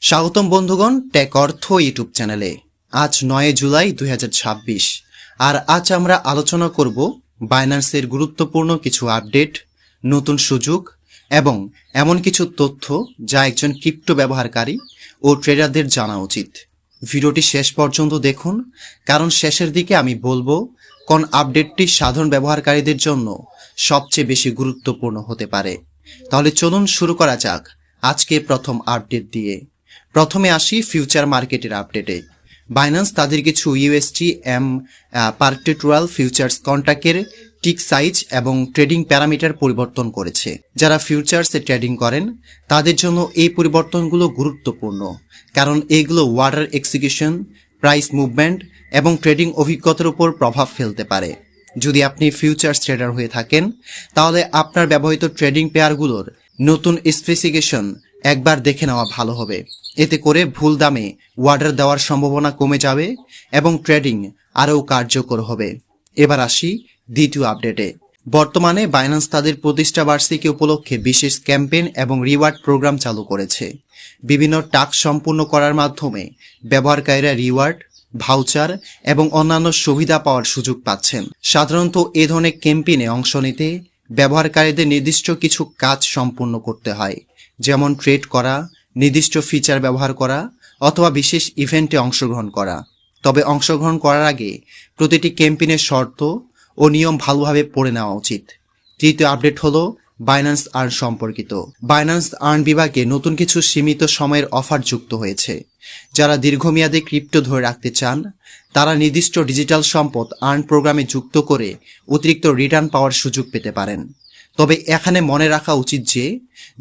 স্বাগতম বন্ধুগণ টেক অর্থ ইউটিউব চ্যানেলে। আজ 9 জুলাই 2026 আর আজ আমরা আলোচনা করব বাইন্যান্সের গুরুত্বপূর্ণ কিছু আপডেট, নতুন সুযোগ এবং এমন কিছু তথ্য যা একজন ক্রিপ্টো ব্যবহারকারী ও ট্রেডারদের জানা উচিত। ভিডিওটি শেষ পর্যন্ত দেখুন, কারণ শেষের দিকে আমি বলবো কোন আপডেটটি সাধারণ ব্যবহারকারীদের জন্য সবচেয়ে বেশি গুরুত্বপূর্ণ হতে পারে। তাহলে চলুন শুরু করা যাক আজকে প্রথম আপডেট দিয়ে। প্রথমে আসি ফিউচার মার্কেটের আপডেটে। বাইন্যান্স তাদের কিছু ইউএসটি পারপেটুয়াল ফিউচার্স কন্ট্রাক্টের টিক সাইজ এবং ট্রেডিং প্যারামিটার পরিবর্তন করেছে। যারা ফিউচার্সে ট্রেডিং করেন তাদের জন্য এই পরিবর্তনগুলো গুরুত্বপূর্ণ, কারণ এইগুলো ওয়ার্ডার এক্সিকিউশন, প্রাইস মুভমেন্ট এবং ট্রেডিং অভিজ্ঞতার উপর প্রভাব ফেলতে পারে। যদি আপনি ফিউচার্স ট্রেডার হয়ে থাকেন তাহলে আপনার ব্যবহৃত ট্রেডিং পেয়ারগুলোর নতুন স্পেসিফিকেশন একবার দেখে নেওয়া ভালো হবে। এতে করে ভুল দামে অর্ডার দেওয়ার সম্ভাবনা কমে যাবে এবং ট্রেডিং আরও কার্যকর হবে। এবার আসি দ্বিতীয় আপডেটে। বর্তমানে বাইন্যান্স তাদের প্রতিষ্ঠা বার্ষিকী উপলক্ষে বিশেষ ক্যাম্পেইন এবং রিওয়ার্ড প্রোগ্রাম চালু করেছে। বিভিন্ন টাস্ক সম্পূর্ণ করার মাধ্যমে ব্যবহারকারীরা রিওয়ার্ড, ভাউচার এবং অন্যান্য সুবিধা পাওয়ার সুযোগ পাচ্ছেন। সাধারণত এ ধরনের ক্যাম্পেইনে অংশ নিতে ব্যবহারকারীদের নির্দিষ্ট কিছু কাজ সম্পূর্ণ করতে হয়, যেমন ট্রেড করা, নির্দিষ্ট ফিচার ব্যবহার করা অথবা বিশেষ ইভেন্টে অংশগ্রহণ করা। তবে অংশগ্রহণ করার আগে প্রতিটি ক্যাম্পেইনের শর্ত ও নিয়ম ভালোভাবে পড়ে নেওয়া উচিত। তৃতীয় আপডেট হলো বাইন্যান্স আর্ন সম্পর্কিত। বাইন্যান্স আর্ন বিভাগে নতুন কিছু সীমিত সময়ের অফার যুক্ত হয়েছে। যারা দীর্ঘমেয়াদে ক্রিপ্টো ধরে রাখতে চান তারা নির্দিষ্ট ডিজিটাল সম্পদ আর্ন প্রোগ্রামে যুক্ত করে অতিরিক্ত রিটার্ন পাওয়ার সুযোগ পেতে পারেন। তবে এখানে মনে রাখা উচিত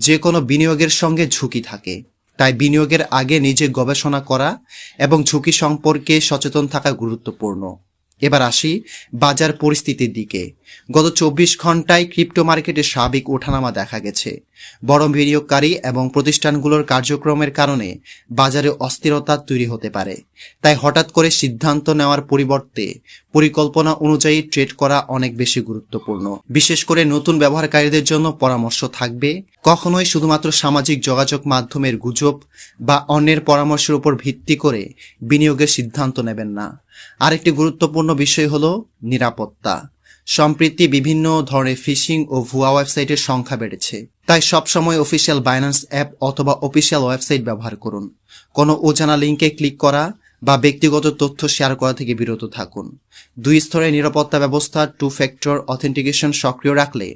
যে কোনো বিনিয়োগের সঙ্গে ঝুঁকি থাকে, তাই বিনিয়োগের আগে নিজে গবেষণা করা এবং ঝুঁকি সম্পর্কে সচেতন থাকা গুরুত্বপূর্ণ। এবার আসি বাজার পরিস্থিতির দিকে। গত 24 ঘন্টায় ক্রিপ্টো মার্কেটে স্বাভাবিক ওঠানামা দেখা গেছে। বড় বিনিয়োগকারী এবং প্রতিষ্ঠানগুলোর কার্যক্রমের কারণে বাজারে অস্থিরতা তৈরি হতে পারে। তাই হঠাৎ করে সিদ্ধান্ত নেওয়ার পরিবর্তে পরিকল্পনা অনুযায়ী ট্রেড করা অনেক বেশি গুরুত্বপূর্ণ। বিশেষ করে নতুন ব্যবহারকারীদের জন্য পরামর্শ থাকবে, কখনোই শুধুমাত্র সামাজিক যোগাযোগ মাধ্যমের গুজব বা অন্যের পরামর্শের উপর ভিত্তি করে বিনিয়োগের সিদ্ধান্ত নেবেন না। আরেকটি গুরুত্বপূর্ণ বিষয় হলো নিরাপত্তা। সম্প্রতি বিভিন্ন ধরনের ফিশিং ও ভুয়া ওয়েবসাইটের সংখ্যা বেড়েছে, তাই সবসময় অফিসিয়াল বাইন্যান্স অ্যাপ অথবা অফিসিয়াল ওয়েবসাইট ব্যবহার করুন। কোনো অজানা লিঙ্কে ক্লিক করা বা ব্যক্তিগত তথ্য শেয়ার করা থেকে বিরত থাকুন। 2 স্তরের নিরাপত্তা ব্যবস্থা 2 ফ্যাক্টর অথেন্টিকেশন সক্রিয় রাখলে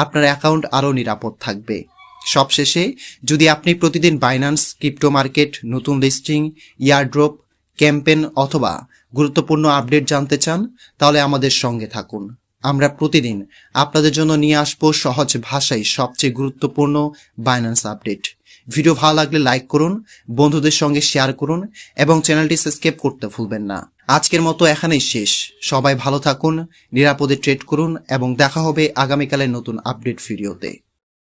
আপনার অ্যাকাউন্ট আরও নিরাপদ থাকবে। সবশেষে, যদি আপনি প্রতিদিন বাইন্যান্স, ক্রিপ্টো মার্কেট, নতুন লিস্টিং, ইয়ারড্রপ, ক্যাম্পেইন অথবা গুরুত্বপূর্ণ আপডেট জানতে চান তাহলে আমাদের সঙ্গে থাকুন। আমরা প্রতিদিন আপনাদের জন্য নিয়ে আসবো সহজ ভাষায় সবচেয়ে গুরুত্বপূর্ণ বাইন্যান্স আপডেট। ভিডিও ভালো লাগলে লাইক করুন, বন্ধুদের সঙ্গে শেয়ার করুন এবং চ্যানেলটি সাবস্ক্রাইব করতে ভুলবেন না। আজকের মতো এখানেই শেষ। সবাই ভালো থাকুন, নিরাপদে ট্রেড করুন এবং দেখা হবে আগামীকালের নতুন আপডেট ভিডিওতে।